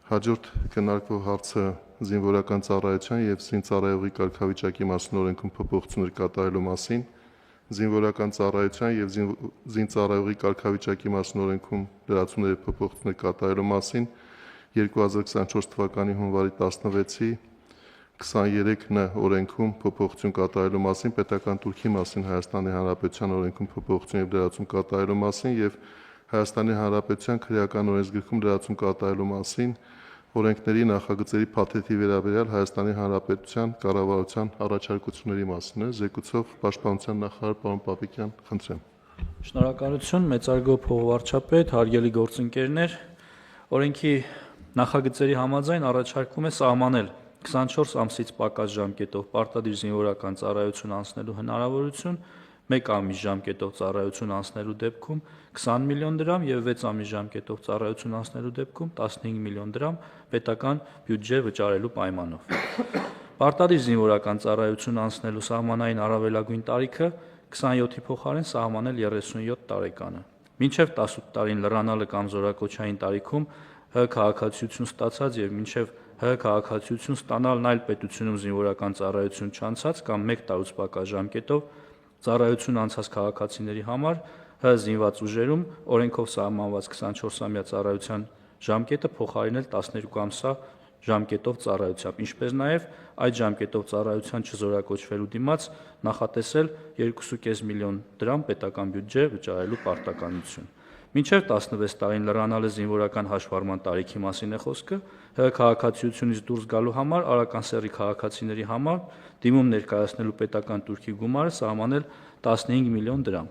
Հաջորդ քննարկվող հարցը զինվորական ծառայության եւ զինծառայողի կարգավիճակի մասին օրենքում փոփոխություններ կատարելու մասին, զինվորական ծառայության եւ զինծառայողի կարգավիճակի մասին օրենքում լրացումների փոփոխություններ կատարելու մասին, 2024 թվականի հունվարի 16-ի 23Ն օրենքում փոփոխություն կատարելու մասին, պետական տուրքի մասին Հայաստանի Հանրապետության օրենքում փոփոխություն եւ լրացում կատարելու մասին եւ Հայաստանի Հանրապետության քրեական օրենսգրքում լրացում կատարելու մասին, օրենքների նախագծերի փաթեթի վերաբերյալ Հայաստանի Հանրապետության կառավարության առաջարկությունների մասին է, զեկուցող Պաշտպանության նախարար պարոն Պապիկյան, խնդրեմ։ Շնորհակալություն, մեծարգո փոխվարչապետ, հարգելի գործընկերներ, օրենքի նախագծերի համաձայն առաջարկվում է սահմանել 24 ամսից պակաս ժամկետով պարտադիր զինվորական ծառայություն անցնելու հնարավորություն, 1 ամիս ժամկետով ծառայություն անցնելու դեպքում 20 միլիոն դրամ եւ 6 ամիս ժամկետով ծառայություն անցնելու դեպքում 15 միլիոն դրամ պետական բյուջե վճարելու պայմանով։ Պարտադիր զինվորական ծառայություն անցնելու սահմանային առավելագույն տարիքը 27-ի փոխարեն սահմանել 37 տարեկանը։ Մինչև 18 տարին լրանալը կամ զորակոչային տարիքում ՀՀ քաղաքացիություն ստացած եւ մինչև ՀՀ քաղաքացիություն ստանալն այլ պետությունում զինվորական ծառայություն չանցած կամ 1 տարուց պակաս ժամկետով ծառայություն անցած քաղաքացիների համար ՀՀ զինված ուժերում օրենքով սահմանված 24-ամյա ծառայության ժամկետը փոխարինել 12 ամսյա ժամկետով ծառայությամբ, ինչպես նաև այդ ժամկետով ծառայության չզորակոչվելու դիմաց նախատեսել 2.5 միլիոն դրամ պետական բյուջե վճարելու պարտականություն։ Մինչև 16 տարին լրանալը զինվորական հաշվառման տարիքի մասին է խոսքը, ՀՀ քաղաքացիությունից դուրս գալու համար արական սեռի քաղաքացիների համար դիմում ներկայացնելու պետական տուրքի գումարը սահմանել 15 միլիոն դրամ։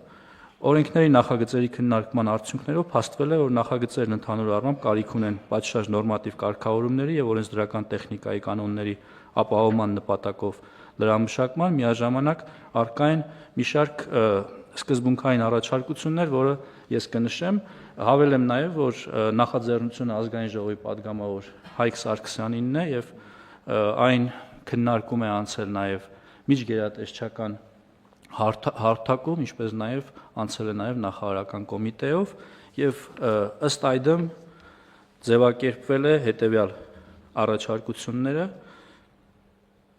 Օրենքների նախագծերի քննարկման արդյունքներով փաստվել է, որ նախագծերն ընդհանուր առմամբ կարիք ունեն պատշաճ նորմատիվ կարգավորումների եւ օրենսդրական տեխնիկայի կանոնների ապահովման նպատակով լրամշակման, միաժամանակ առկա են մի շարք սկզբունքային առաջարկություններ, որը ես կնշեմ, հավելեմ նաև, որ նախաձեռնությունը ազգային ժողովի падգամավոր Հայկ Սարգսյանինն է եւ այն քննարկում է անցել նաև միջգերատեսչական հարթակում, ինչպես նաև անցել է նաև նախարարական կոմիտեով եւ ըստ այդմ ձևակերպվել է հետեւյալ առաջարկությունները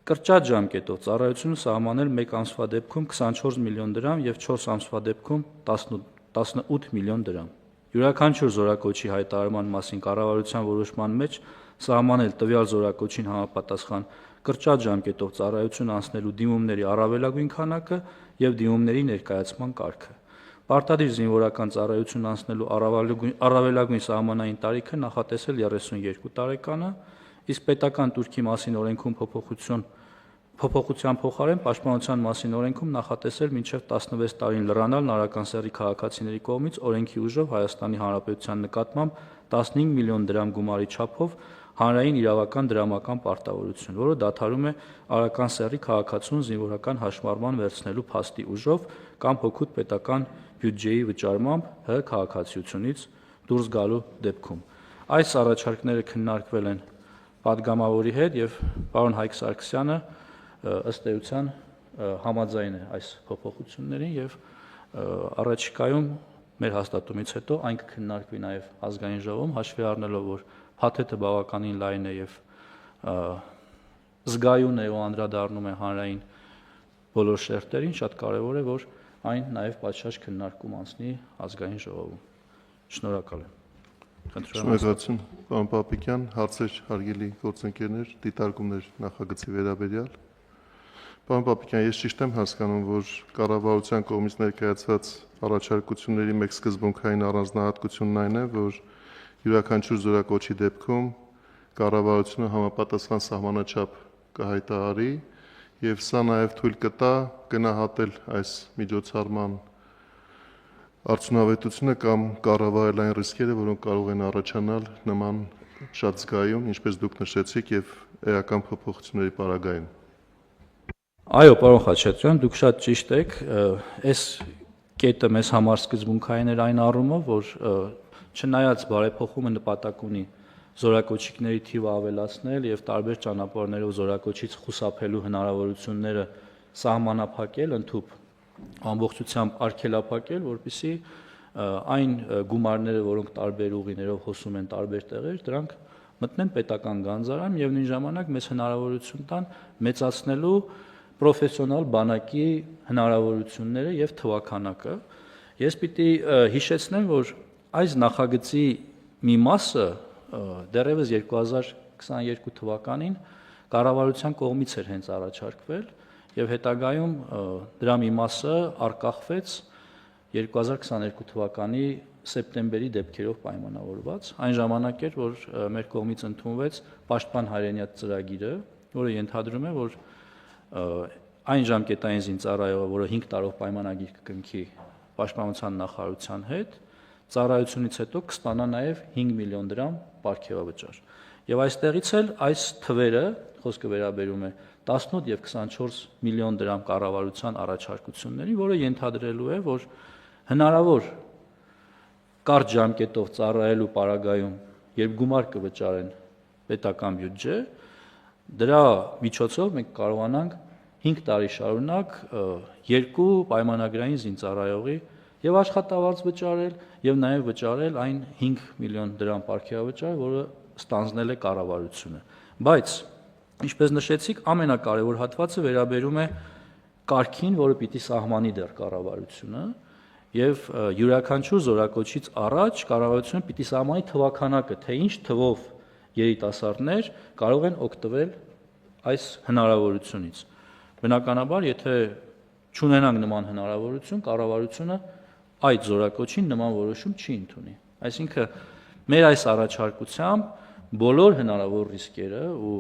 կրճատ ժամկետով ծառայությունը սահմանել 1 ամսվա դեպքում 24 միլիոն դրամ եւ 4 ամսվա դեպքում 18 միլիոն դրամ։ Յուրաքանչյուր զորակոչի հայտարարման մասին կառավարության որոշման մեջ սահմանել տվյալ զորակոչին համապատասխան կրճատ ժամկետով ծառայություն անցնելու դիմումների առավելագույն քանակը եւ դիմումների ներկայացման կարգը։ Պարտադիր զինվորական ծառայություն անցնելու առավելագույն սահմանային տարիքը նախատեսել 32 տարեկանը, իսկ պետական տուրքի մասին օրենքում փոփոխության փոխարեն պաշտպանության մասին օրենքում նախատեսել մինչև 16 տարին լրանալն արական սեռի քաղաքացիների կողմից օրենքի ուժով Հայաստանի Հանրապետության նկատմամբ 15 միլիոն դրամ գումարի չափով հանրային իրավական դրամական պարտավորություն, որը դադարում է արական սեռի քաղաքացուն զինվորական հաշմարման վերցնելու փաստի ուժով կամ հօգուտ պետական բյուջեի վճարմամբ ՀՀ քաղաքացիությունից դուրս գալու դեպքում։ Այս առաջարկները քննարկվել են падգամավորի հետ եւ պարոն Հայկ Սարգսյանը ըստ էության համաձայն է այս փոփոխություններին եւ առաջիկայում մեր հաստատումից հետո այն կքննարկվի նաեւ ազգային ժողովում, հաշվի առնելով, որ փաթեթը բավականին լայն է եւ զգայուն է ու անդրադառնում է հանրային բոլոր շերտերին, շատ կարեւոր է, որ այն նաեւ պատշաճ քննարկում անցնի ազգային ժողովում։ Շնորհակալ եմ։ Շնորհակալություն, պարոն Պապիկյան, հարցեր հարգելի գործընկերներ, դիտարկումներ նախագծի վերաբերյալ։ Պարոն Պապիկյան, ես ճիշտ եմ հասկանում, որ կառավարության կողմից ներկայացված առաջարկությունների մեկ սկզբունքային առանձնահատկությունն այն է, որ յուրաքանչյուր զորակոչի դեպքում կառավարությունը համապատասխան սահմանաչափ կհայտարարի եւ սա նաեւ թույլ կտա գնահատել այս միջոցառման արդյունավետությունը կամ կառավարել այն ռիսկերը, որոնք կարող են առաջանալ նման շատ զգայուն, ինչպես դուք նշեցիք, եւ էական փոփոխությունների պարագայում։ Այո, պարոն Խաչատրյան, դուք շատ ճիշտ եք, այս կետը մեզ համար սկզբունքային էր այն առումով, որ չնայած բարեփոխումը նպատակ ունի զորակոչիկների թիվը ավելացնել եւ տարբեր ճանապարհներով զորակոչից խուսափելու հնարավորությունները սահմանափակել, ընդհուպ ամբողջությամբ արգելափակել, որպեսզի այն գումարները, որոնք տարբեր ուղիներով հոսում են տարբեր տեղեր, դրանք մտնեն պետական գանձարան եւ նույն ժամանակ մեզ հնարավորություն տան մեծացնելու պրոֆեսիոնալ բանակի հնարավորությունները եւ թվականակը։ Ես պիտի հիշեցնեմ, որ այս նախագծի մի մասը դեռևս 2022 թվականին կառավարության կողմից էր հենց առաջարկվել եւ հետագայում դրա մի մասը արկախվեց 2022 թվականի սեպտեմբերի դեպքերով պայմանավորված։ Այն ժամանակ էր, որ մեր կողմից ընդունվեց Պաշտպան հայրենիաթ ծրագիրը, որը ենթադրում է, որ այն ժամկետային զինծառայողը, որը 5 տարով պայմանագիր կկնքի Պաշտպանության նախարարության հետ, ծառայությունից հետո կստանա նաև 5 միլիոն դրամ պարգևավճար։ Եվ այստեղից էլ այս թվերը, խոսքը վերաբերում է 18 եւ 24 միլիոն դրամ կառավարության առաջարկություններին, որը ենթադրելու է, որ հնարավոր կարճ ժամկետով ծառայելու պարագայում, երբ գումար կվճարեն պետական բյուջե, դրա միջոցով մենք կարողանանք 5 տարի շարունակ 2 պայմանագրային զինծառայողի եւ աշխատավարձ վճարել եւ նաեւ վճարել այն 5 միլիոն դրամ պարգևավճար, որը ստանձնել է կառավարությունը։ Բայց ինչպես նշեցիք, ամենակարևոր հատվածը վերաբերում է կարգին, որը պիտի սահմանի դեռ կառավարությունը եւ յուրաքանչյուր զորակոչից առաջ կառավարությունը պիտի սահմանի թվականակը, թե ինչ թվով երիտասարդներ կարող են օգտվել այս հնարավորությունից։ Բնականաբար, եթե չունենանք նման հնարավորություն, կառավարությունը այդ զորակոչին նման որոշում չի ընդունի։ Այսինքն մեր այս առաջարկությամբ բոլոր հնարավոր ռիսկերը ու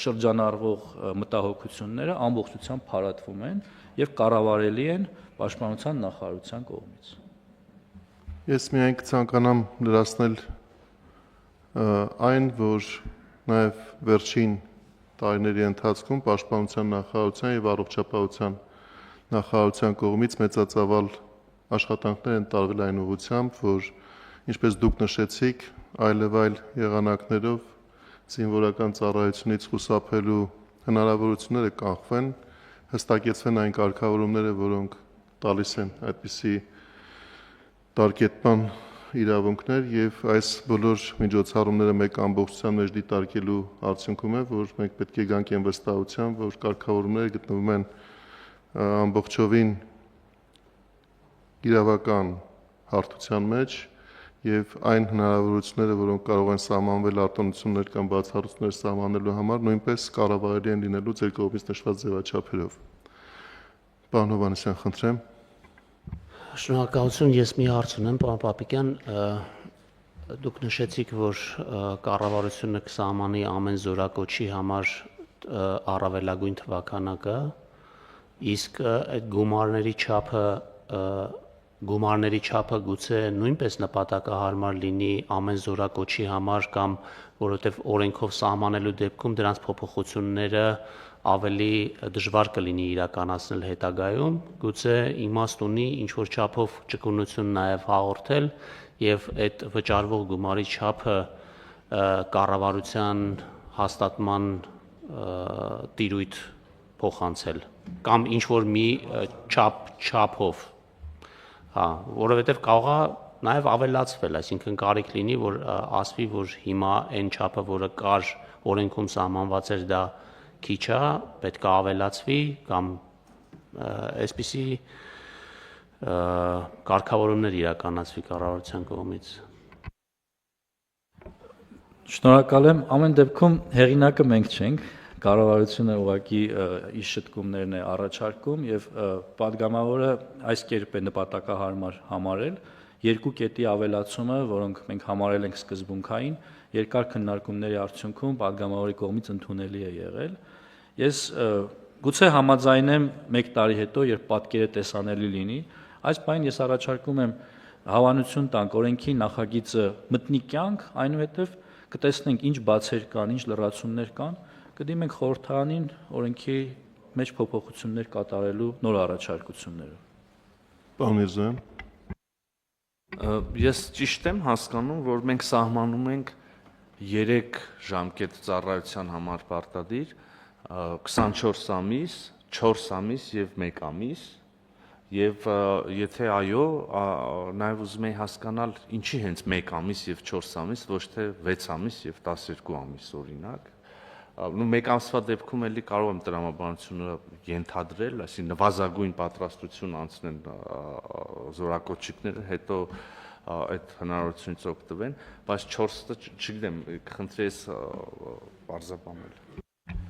շրջանառվող մտահոգությունները ամբողջությամբ փարատվում են եւ կառավարելի են Պաշտպանության նախարարության կողմից։ Ես միայն կցանկանամ լրացնել այն, որ նաեւ վերջին տարիների ընթացքում Պաշտպանության նախարարության եւ առողջապահության նախարարության կողմից մեծածավալ աշխատանքներ են տարվել այն ուղղությամբ, որ ինչպես դուք նշեցիք, այլևայլ եղանակներով զինվորական ծառայությունից խուսափելու հնարավորությունները կանխվեն, հստակեցվեն այն կարգավորումները, որոնք տալիս են այդպիսի տարկետման իրավունքներ եւ այս բոլոր միջոցառումները մեկ ամբողջության մեջ դիտարկելու արդյունքում է, որ մենք պետք է գանք այն վստահության, որ կարգավորումները գտնվում են ամբողջովին իրավական հարթության մեջ եւ այն հնարավորությունները, որոնք կարող են սահմանվել արտոնություններ կամ բացառություններ սահմանելու համար, նույնպես կառավարելի են լինելու ձեր կողմից նշված ձևաչափերով։ Պարոն Հովհաննիսյան, խնդրեմ։ Շնորհակալություն, ես մի հարց ունեմ, պարոն Պապիկյան, դուք նշեցիք, որ կառավարությունը կսահմանի ամեն զորակոչի համար առավելագույն թվականակը, իսկ այդ գումարների չափը գուցե նույնպես նպատակահարմար լինի ամեն զորակոչի համար կամ որովհետև օրենքով սահմանելու դեպքում դրանց փոփոխությունները ավելի դժվար կլինի իրականացնել հետագայում, գուցե իմաստ ունի ինչ-որ չափով ճկունություն նաև հաղորդել եւ այդ վճարվող գումարի չափը կառավարության հաստատման տիրույթ փոխանցել կամ ինչ-որ մի չափով, որովհետև կարող է նաև ավելացվել, այսինքն կարիք լինի, որ ասվի, որ հիմա այն չափը, որը կար օրենքում սահմանված էր, դա քիչ է, պետք է ավելացվի կամ այսպիսի կարգավորումներ իրականացվի կառավարության կողմից։ Շնորհակալ եմ, ամեն դեպքում հեղինակը մենք չենք, կառավարությունը ուղղակի իր շտկումներն է առաջարկում եւ պատգամավորը այս կերպ է նպատակահարմար համարել երկու կետի ավելացումը, որոնք մենք համարել ենք սկզբունքային, երկար քննարկումների արդյունքում պատգամավորի կողմից ընդունելի է եղել։ Ես գուցե համաձայնեմ 1 տարի հետո, երբ պատկերը տեսանելի լինի, այս բանին ես առաջարկում եմ հավանություն տանք օրենքի նախագիծը մտնի կյանք, այնուհետև կտեսնենք ինչ բացեր կան, ինչ լրացումներ կան, կդիմենք խորհրդարանին օրենքի մեջ փոփոխություններ կատարելու նոր առաջարկություններով։ Պարոն Միրզոյան։ Ես ճիշտ եմ հասկանում, որ մենք սահմանում ենք 3 ժամկետ ծառայության համար պարտադիր, 24 ամիս, 4 ամիս եւ 1 ամիս, Եվ եթե այո, նաև ուզում եի հասկանալ ինչի հենց 1 ամիս եւ 4 ամիս, ոչ թե 6 ամիս եւ 12 ամիս օրինակ։ Նու 1 ամսվա դեպքում էլի կարող եմ տրամաբանությունը ենթադրել, այսինքն նվազագույն պատրաստություն անցնեն զորակոչիկները, հետո այդ հնարավորությունից օգտվեն, բայց 4-ը չգիտեմ, կխնդրի ես բարձրաբանել։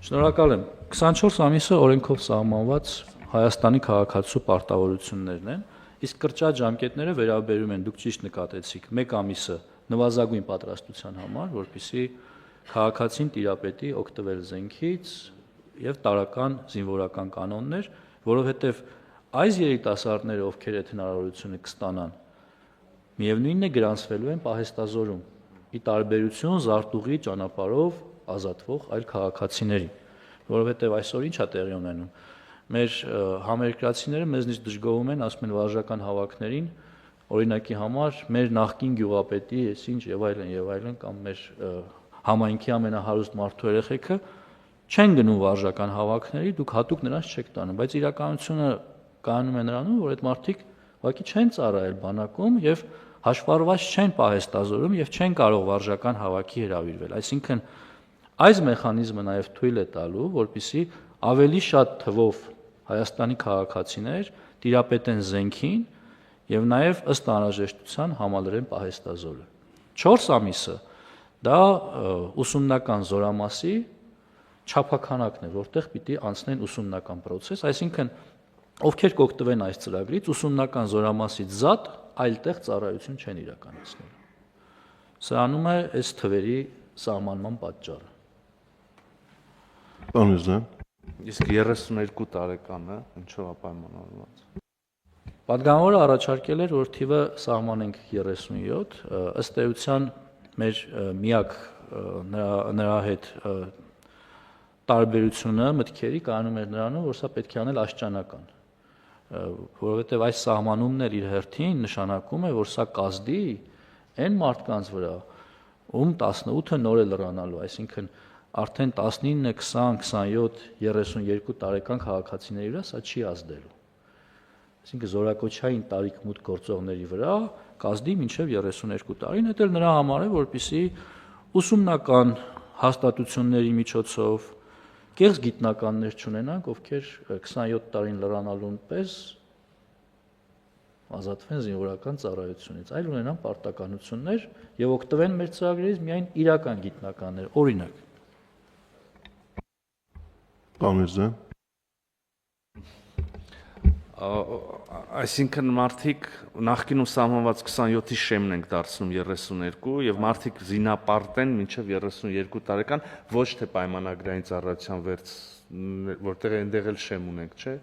Շնորհակալ եմ։ 24 ամիսը օրենքով սահմանված Հայաստանի քաղաքացու պարտավորություններն են, իսկ կրճատ ժամկետները վերաբերում են, դուք ճիշտ նկատեցիք, 1 ամիսը նվազագույն պատրաստության համար, որպեսզի քաղաքացին տիրապետի օգտվել զենքից եւ տարական զինվորական կանոններ, որովհետեւ այս երիտասարդները, ովքեր այդ հնարավորությունը կստանան, միևնույնն է գրանցվելու են պահեստազորում, ի տարբերություն զարտուղի ճանապարհով ազատվող այլ քաղաքացիների, որովհետեւ այսօր ինչ է տեղի ունենում։ Մեր համերկրացիները մեզնից դժգոհում են, ասում են վարժական հավաքներին, օրինակի համար մեր նախկին գյուղապետի, ինչ եւ այլն, կամ մեր համայնքի ամենահարուստ մարդու երեխեքը չեն գնում վարժական հավաքների, դուք հատուկ նրանց չեք տանում, բայց իրականությունը կայանում է նրանում, որ այդ մարդիկ ուղղակի չեն ծառայել բանակում եւ հաշվառված չեն պահեստազորում եւ չեն կարող վարժական հավաքի հրավիրվել։ Այսինքն այս մեխանիզմը նաեւ թույլ է տալու, որպեսզի ավելի շատ թվով Հայաստանի քաղաքացիներ տիրապետեն զենքին եւ նաեւ ըստ անհրաժեշտության համալրեն պահեստազորը։ 4 ամիսը դա ուսումնական զորամասի չափականակն է, որտեղ պիտի անցնեն ուսումնական process, այսինքն ովքեր կօգտվեն այս ծրագրից, ուսումնական զորամասից զատ այլտեղ ծառայություն չեն իրականացնելու։ Սրանում է այս թվերի սահմանման պատճառը։ Պարոն Միրզոյան, Իսկ 32 տարեկանը ինչով է պայմանավորված։ Պատգամավորը առաջարկել էր, որ թիվը սահմանենք 37, ըստ էության մեր միակ նրա հետ տարբերությունը մտքերի կայանում էր նրանում, որ սա պետք է անել աշճանական, որովհետև այս սահմանումն էլ իր հերթին նշանակում է, որ սա կազդի այն մարդկանց վրա, ում 18-ը նոր է լրանալու, այսինքն արդեն 19, 20, 27, 32 տարեկան քաղաքացիների վրա սա չի ազդելու։ Այսինքն զորակոչային տարիք մուտք գործողների վրա կազդի մինչև 32 տարին, դա էլ նրա համար է, որպեսզի ուսումնական հաստատությունների միջոցով կեղծ գիտնականներ չունենանք, ովքեր 27 տարին լրանալուն պես ազատվեն զինվորական ծառայությունից, այլ ունենան պարտականություններ եւ օգտվեն մեր ծրագրերից միայն իրական գիտնականներ, օրինակ։ Պարոն Միրզոյան, Այսինքն մարդիկ նախկինում սահմանված 27-ի շեմն ենք դարձնում 32 եւ մարդիկ զինապարտեն մինչեւ 32 տարեկան, ոչ թե պայմանագրային ծառայության վերջ, որտեղ այնտեղ էլ շեմ ունենք, չէ՞։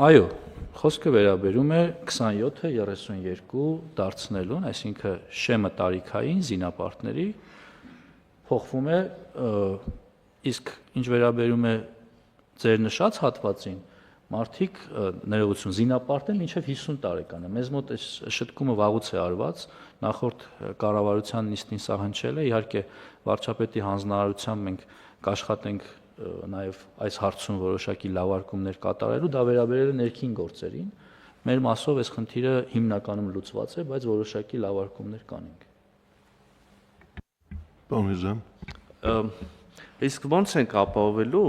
Այո, խոսքը վերաբերում է 27-ը 32 դարձնելուն, այսինքն շեմը տարիքային զինապարտների փոխվում է, իսկ ինչ վերաբերում է ձեր նշած հատվածին, մարդիկ ներողություն զինապարտ են մինչև 50 տարեկան է։ Մեզ մոտ այս շտկումը վաղուց է արված, նախորդ կառավարության նիստին սա հնչել է, իհարկե վարչապետի հանձնարարությամբ մենք կաշխատենք նաև այս հարցում որոշակի լավարկումներ կատարելու, դա վերաբերել է ներքին գործերին։ Մեր մասով այս խնդիրը հիմնականում լուծված է, բայց որոշակի լավարկումներ կանենք։ Պարոն Միրզոյան, Իսկ ո՞նց ենք ապահովելու,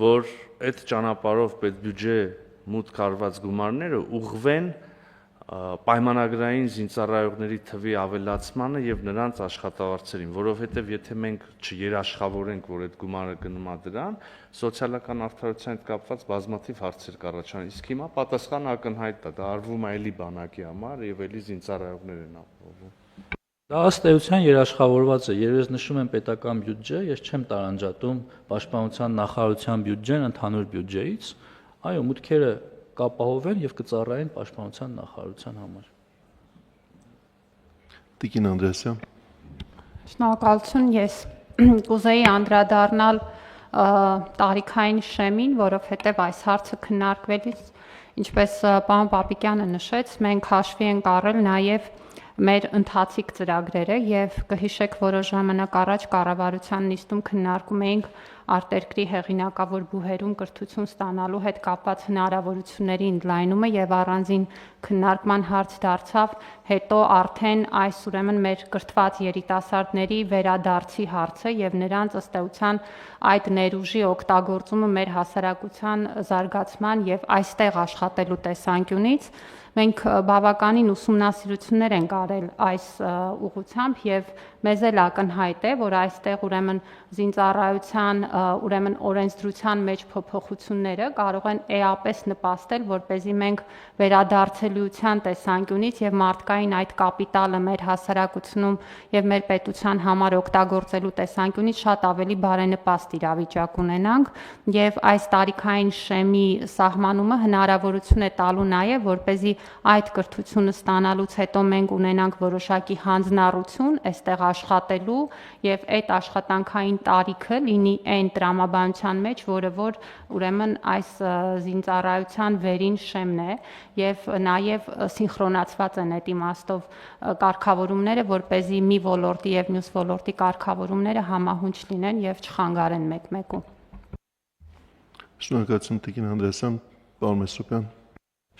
որ այդ ճանապարհով պետբյուջե մուտք արված գումարները ուղղվեն պայմանագրային զինծառայողների թվի ավելացմանը եւ նրանց աշխատավարձերին, որովհետեւ եթե մենք չերաշխավորենք, որ այդ գումարը գնում է դրան, սոցիալական արդարության հետ կապված բազմաթիվ հարցեր կառաջանան։ Իսկ հիմա պատասխանը ակնհայտ է, դա արվում է էլի բանակի համար եւ էլի զինծառայողներ են ապահովում։ Դա ըստ էության երաշխավորված է, երբ ես նշում եմ պետական բյուջե, ես չեմ տարանջատում պաշտպանության նախարարության բյուջեն ընդհանուր բյուջեից, այո, մուտքերը կապահովեն եւ կծառայեն պաշտպանության նախարարության համար։ Տիկին Անդրեասյան, Շնորհակալություն, ես կուզեի անդրադառնալ տարիքային շեմին, որովհետեւ այս հարցը քննարկվելիս, ինչպես պարոն Պապիկյանը նշեց, մենք հաշվի ենք առել նաեւ մեր ընթացիկ ծրագրերը եւ կհիշեք որոշ ժամանակ առաջ կառավարության նիստում քննարկում էինք արտերկրի հեղինակավոր բուհերում կրթություն ստանալու հետ կապված հնարավորությունների ընդլայնումը եւ առանձին քննարկման հարց դարձավ հետո արդեն այս ուրեմն մեր կրթված երիտասարդների վերադարձի հարցը եւ նրանց ըստ էության այդ ներուժի օգտագործումը մեր հասարակության զարգացման եւ այստեղ աշխատելու տեսանկյունից մենք բավականին ուսումնասիրություններ ենք արել այս ուղղությամբ եւ մեզ էլ ակնհայտ է, որ այստեղ ուրեմն զինծառայության ուրեմն օրենսդրության մեջ փոփոխությունները կարող են էապես նպաստել, որպեսզի մենք վերադարձելիության տեսանկյունից եւ մարդկային այդ կապիտալը մեր հասարակությունում եւ մեր պետության համար օգտագործելու տեսանկյունից շատ ավելի բարենպաստ իրավիճակ ունենանք եւ այս տարիքային շեմի սահմանումը հնարավորություն է տալու նաեւ, որպեսզի այդ կրթությունը ստանալուց հետո մենք ունենանք որոշակի հանձնառություն այստեղ աշխատելու եւ այդ աշխատանքային տարիքը լինի այն տրամաբանության մեջ, որը որ ուրեմն այս զինծառայության վերին շեմն է եւ նաեւ սինխրոնացված են այդ իմաստով կարգավորումները, որպեսզի մի ոլորտի եւ մյուս ոլորտի կարգավորումները համահունչ լինեն եւ չխանգարեն մեկ-մեկու։ Շնորհակալություն Տիկին Անդրեասյան, պարոն Մեսրոպյան։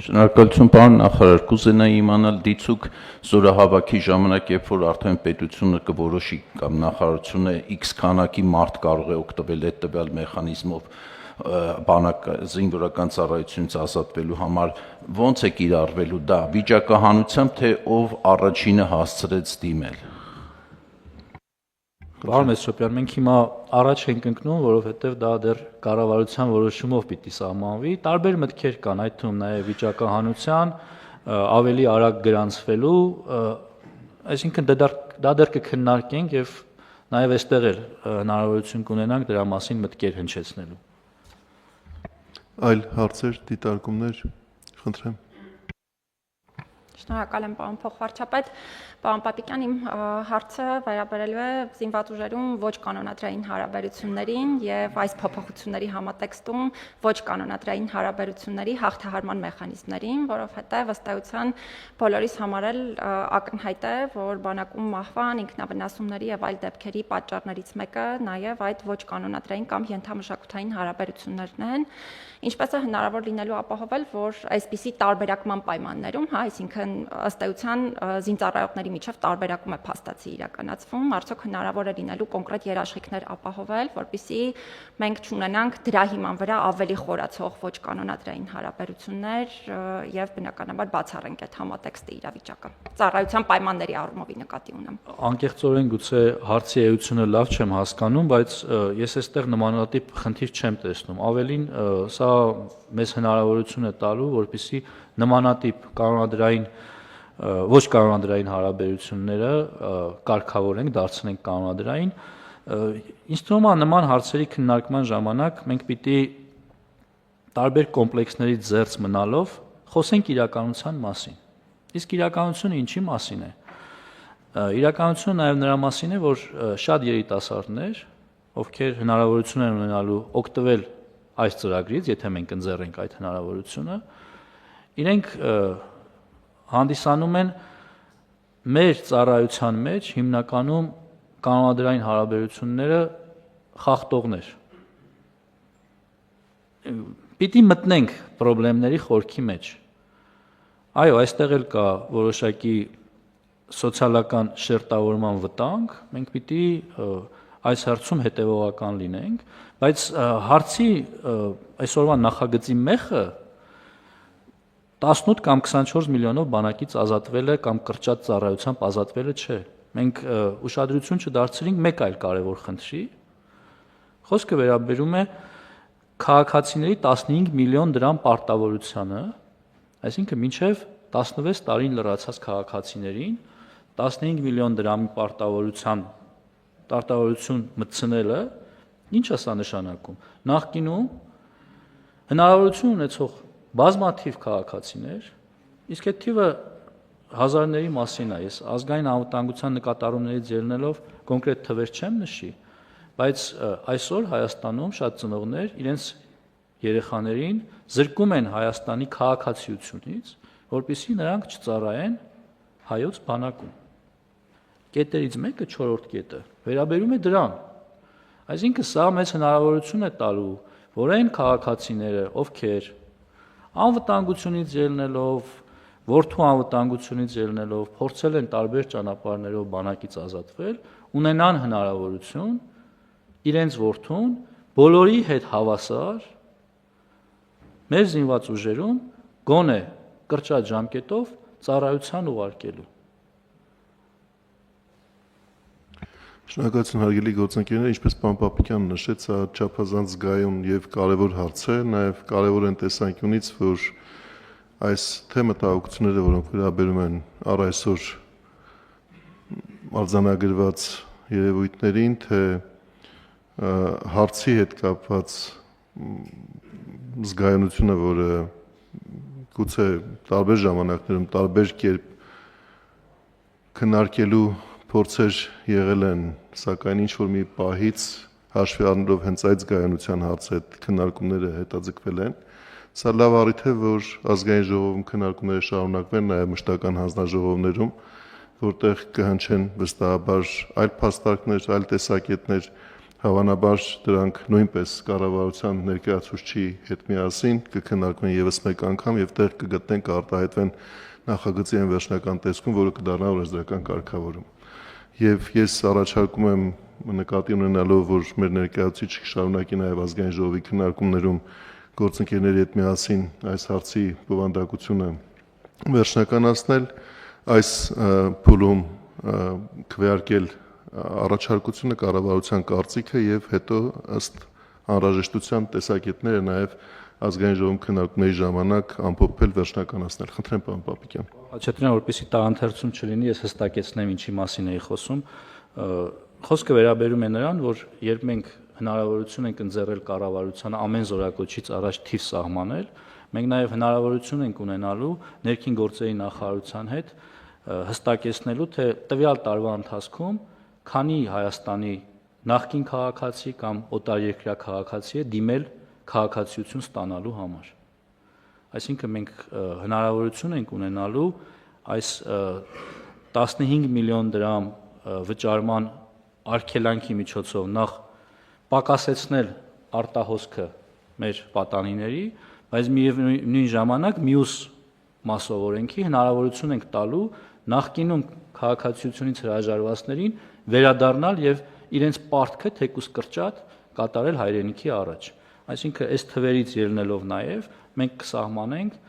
Շնորհակալություն պարոն նախարար, կուզենայի իմանալ դիցուք զորահավաքի ժամանակ, երբ որ արդեն պետությունը կորոշի կամ նախարարությունը X քանակի մարդ կարող է օգտվել այդ տվյալ մեխանիզմով բանակ զինվորական ծառայությունից ազատվելու համար, ո՞նց է կիրառվելու դա, վիճակահանությամբ, թե ով առաջինը հասցրեց դիմել։ Պարոն Մեսրոպյան, մենք հիմա առաջ ենք ընկնում, որովհետև դա դեռ կառավարության որոշումով պիտի սահմանվի։ Տարբեր մտքեր կան, այդ թվում նաև վիճակահանության, ավելի արագ գրանցվելու, այսինքն դա դեռ կքննարկենք եւ նաև այստեղ էլ հնարավորություն կունենանք դրա մասին մտքեր հնչեցնելու։ Այլ հարցեր, դիտարկումներ, խնդրեմ։ Շնորհակալ եմ պարոն փոխվարչապետ, պարոն Պապիկյան, իմ հարցը վերաբերելու է զինված ուժերում ոչ կանոնադրային հարաբերություններին եւ այս փոփոխությունների համատեքստում ոչ կանոնադրային հարաբերությունների հաղթահարման մեխանիզմներին, որովհետեւ ըստ էության բոլորիս համար էլ ակնհայտ է, որ բանակում մահվան, ինքնավնասումների եւ այլ դեպքերի պատճառներից մեկը նաեւ այդ ոչ կանոնադրային կամ ենթամշակութային հարաբերություններն են, ինչպես է հնարավոր լինելու ապահովել, որ այսպիսի տարբերակման պայմաններում, այսինքն ըստ էության զինծառայողների միջև տարբերակում է փաստացի իրականացվում, արդյոք հնարավոր է լինելու կոնկրետ երաշխիքներ ապահովել, որպեսզի մենք չունենանք դրա հիման վրա ավելի խորացող ոչ կանոնադրային հարաբերություններ եւ բնականաբար բացառենք այդ համատեքստի իրավիճակը։ Ծառայության պայմանների առումով նկատի ունեմ։ Անկեղծորեն գուցե հարցի էությունը լավ չեմ հասկանում, բայց ես այստեղ նմանատիպ խնդիր չեմ տեսնում։ Ավելին սա մեզ հնարավորություն է տալու, որպեսզի նմանատիպ կանոնադրային ոչ կանոնադրային հարաբերությունները կարգավորենք, դարձնենք կանոնադրային։ Ինձ թվում է նման հարցերի քննարկման ժամանակ մենք պիտի տարբեր կոմպլեքսներից զերծ մնալով խոսենք իրականության մասին։ Իսկ իրականությունը ինչի մասին է։ Իրականությունը նաև նրա մասին է, որ շատ երիտասարդներ, ովքեր հնարավորություն են ունենալու օգտվել այս ծրագրից, եթե մենք ընձեռենք այդ հնարավորությունը, իրենք հանդիսանում են մեր ծառայության մեջ հիմնականում կանոնադրային հարաբերությունները խախտողներ։ Պիտի մտնենք խնդիրների խորքի մեջ։ Այո, այստեղ էլ կա որոշակի սոցիալական շերտավորման վտանգ, մենք պիտի այս հարցում հետևողական լինենք, բայց հարցի այսօրվա նախագծի մեխը 18 կամ 24 միլիոնով բանակից ազատվելը կամ կրճատ ծառայությամբ ազատվելը չէ։ Մենք ուշադրություն չդարձրինք մեկ այլ կարևոր խնդրի։ Խոսքը վերաբերում է քաղաքացիների 15 միլիոն դրամ պարտավորությանը, այսինքն մինչև 16 տարին լրացած քաղաքացիներին 15 միլիոն դրամի պարտավորություն մտցնելը ինչ է սա նշանակում։ Նախկինում հնարավորություն ունեցող բազմաթիվ քաղաքացիներ, իսկ այդ թիվը հազարների մասին է, ես ազգային անվտանգության նկատառումներից ելնելով կոնկրետ թվեր չեմ նշի, բայց այսօր Հայաստանում շատ ծնողներ իրենց երեխաներին զրկում են Հայաստանի քաղաքացիությունից, որպեսզի նրանք չծառայեն հայոց բանակում։ Կետերից մեկը 4-րդ կետը վերաբերում է դրան։ Այսինքն սա մեծ հնարավորություն է տալու, որ այն քաղաքացիները, ովքեր անվտանգությունից ելնելով, որդու անվտանգությունից ելնելով, փորձել են տարբեր ճանապարհներով բանակից ազատվել, ունենան հնարավորություն իրենց որդուն բոլորի հետ հավասար մեր զինված ուժերում գոնե կրճատ ժամկետով ծառայության ուղարկելու։ Շնորհակալություն հարգելի գործընկերներ, ինչպես պարոն Պապիկյանն նշեց, սա չափազանց զգայուն եւ կարեւոր հարց է, նաեւ կարեւոր են տեսանկյունից, որ այս թե մտահոգությունները, որոնք վերաբերում են առ այսօր արձանագրված երևույթներին, թե հարցի հետ կապված զգայունությունը, որը գուցե տարբեր ժամանակներում տարբեր կերպ քննարկելու փորձեր եղել են, սակայն ինչ որ մի պահից հաշվի առնելով հենց այդ զգայունության հարցը քննարկումները հետաձգվել են։ Սա լավ առիթ է, որ ազգային ժողովում քննարկումները շարունակվեն նաև մշտական հանձնաժողովներում, որտեղ կհնչեն վստահաբար այլ փաստարկներ, այլ տեսակետներ, հավանաբար դրանք նույնպես կառավարության ներկայացուցչի հետ միասին կքննարկվեն եւս մեկ անգամ եւ տեղ կգտնեն, կարտահայտվեն նախագծի այն վերջնական տեսքում, որը կդառնա օրենսդրական կարգավորում։ Եվ ես առաջարկում եմ նկատի ունենալով, որ մեր ներկայացուցիչ շարունակի նաև ազգային ժողովի քննարկումներում գործընկերների հետ միասին այս հարցի բովանդակությունը վերջնականացնել, այս փուլում քվեարկել առաջարկությունը, կառավարության կարծիքը եւ հետո ըստ անհրաժեշտության տեսակետները նաև ազգային ժողովում քննարկումների ժամանակ ամփոփել վերջնականացնել։ Խնդրեմ, պարոն Պապիկյան։ Աչետրյան, որպեսզի տարանթերցում չլինի, ես հստակեցնեմ ինչի մասին էի խոսում։ Խոսքը վերաբերում է նրան, որ երբ մենք հնարավորություն ենք ընձեռել կառավարությանը ամեն զորակոչից առաջ թիվ սահմանել, մենք նաև հնարավորություն ենք ունենալու ներքին գործերի նախարարության հետ հստակեցնելու, թե տվյալ տարվա ընթացքում քանի Հայաստանի նախկին քաղաքացի կամ օտարերկրյա քաղաքացի է դիմել քաղաքացիություն ստանալու համար։ Այսինքն մենք հնարավորություն ենք ունենալու այս 15 միլիոն դրամ վճարման արգելանքի միջոցով նախ պակասեցնել արտահոսքը մեր պատանիների, բայց միևնույն ժամանակ մյուս մասով օրենքի հնարավորություն ենք տալու նախկինում քաղաքացիությունից հրաժարվածներին վերադառնալ եւ իրենց պարտքը թեկուզ կրճատ կատարել հայրենիքի առաջ։ Այսինքն այս թվերից ելնելով նաև մենք կսահմանենք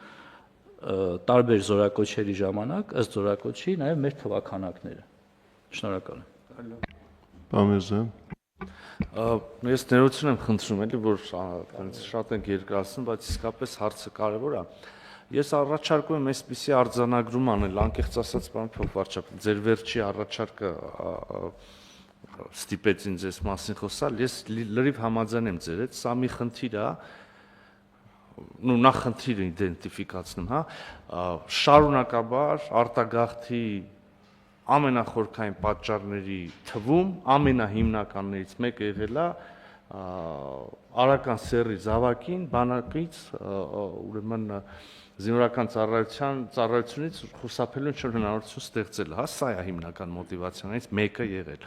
տարբեր զորակոչերի ժամանակ ըստ զորակոչի նաև մեր թվաքանակները։ Շնորհակալ եմ։ Պարոն Միրզոյան։ Ես ներողություն եմ խնդրում, էլի որ շատ ենք երկրացնում, բայց իսկապես հարցը կարևոր է։ Ես առաջարկում եմ այսպիսի արձանագրում անել, անկեղծ ասած, պարոն փոխվարչապետ, ձեր վերջի առաջարկը ստիպեց ինձ այս մասին խոսալ, ես լրիվ համաձայն եմ ձեր հետ, սա մի խնդիր է, նախ խնդիրը իդենտիֆիկացնում, հա, շարունակաբար արտագաղթի ամենախորքային պատճառների թվում ամենահիմնականներից մեկը եղել է արական սեռի զավակին բանակից ուրեմն զինվորական ծառայությունից խուսափելու ինչ-որ հնարավորություն ստեղծելը, հա, սա է հիմնական մոտիվացիաներից մեկը եղել։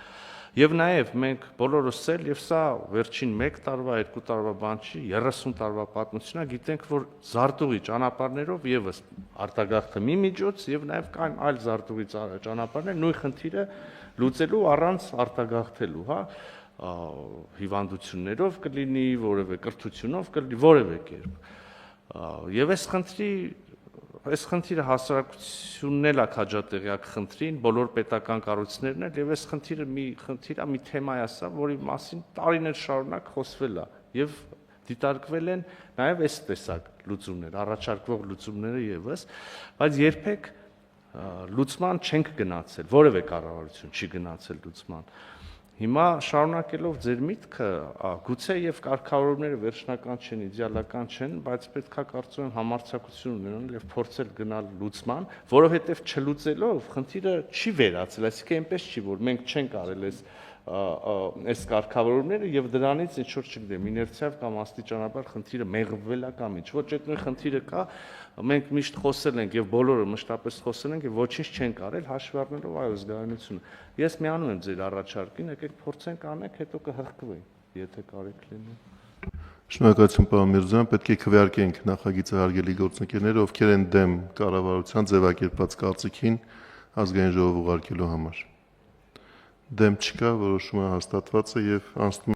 Եվ նաև մենք բոլորս էլ, եւ սա վերջին 1 տարվա, 2 տարվա բան չի, 30 տարվա պատմություն է, գիտենք, որ զարտուղի ճանապարհներով եւս արտագաղթը մի միջոց եւ նաև կան այլ զարտուղի ճանապարհներ նույն խնդիրը լուծելու առանց արտագաղթելու, հա, հիվանդություններով կլինի, որևէ կրթությունով կլինի, որևէ կերպ։ Եվ այս խնդիրը հասարակությունն էլ է քաջատեղյակ խնդրին, բոլոր պետական կառույցներն էլ, եւ այս խնդիրը մի թեմա է սա, որի մասին տարիներ շարունակ խոսվել է եւ դիտարկվել են նաեւ այս տեսակ լուծումներ, առաջարկվող լուծումները եւս, բայց երբեք լուծման չենք գնացել, որևէ կառավարություն չի գնացել լուծման։ Հիմա շարունակելով ձեր միտքը, գուցե եւ կարգավորումները վերջնական չեն, իդեալական չեն, բայց պետքա կարծում եմ համարձակություն ունենալ եւ փորձել գնալ լուծման, որովհետեւ չլուծելով խնդիրը չի վերացել, այսինքն այնպես չի, որ մենք չենք արել այս կարգավորումները եւ դրանից ինչ որ չգիտեմ, իներցիայով կամ աստիճանաբար խնդիրը մեղվվել է կամ ինչ, ոչ այդ նույն խնդիրը կա, մենք միշտ խոսել ենք եւ բոլորը մշտապես խոսել ենք եւ ոչինչ չենք արել հաշվի առնելով այո զգայունությունը։ Ես միանում եմ ձեր առաջարկին, եկեք փորձենք անենք, հետո կհղկվենք։ եթե կարիք լինի։ Շնորհակալություն պարոն Միրզոյան, պետք է քվեարկենք նախագիծը հարգելի գործընկերները, ովքեր են դեմ կառավարության ձևակերպած կարծիքին ազգային ժողով ուղարկելու համար։ Դեմ չկա, որոշումը հաստատված է եւ անցնում